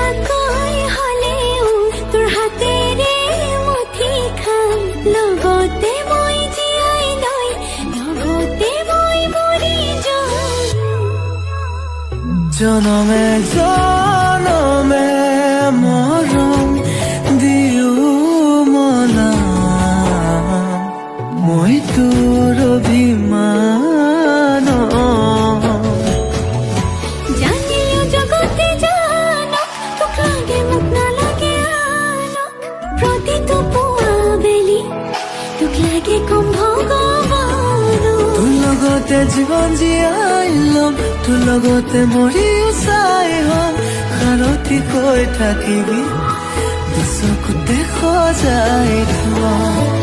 নিশাকৈ হলেও তোৰ হাতেৰে মুঠি খাম লগতে মই জীয়াই লৈ লগতে মই মৰি যাম জনমে জনমে মৰম দিও মনা মই তোৰ অভিমান জানিও জগতে জানক তোক লাগে মোক নালাগে আনক প্ৰতিটো পুৱা বেলি তোক লাগে কম ভগৱান তোৰ লগতে জীৱন জীয়াই ল'ম তোৰ লগতে মৰিও চাই হ'ম সাৰথি কৈ থাকিবি চকুতে সজাই থোৱা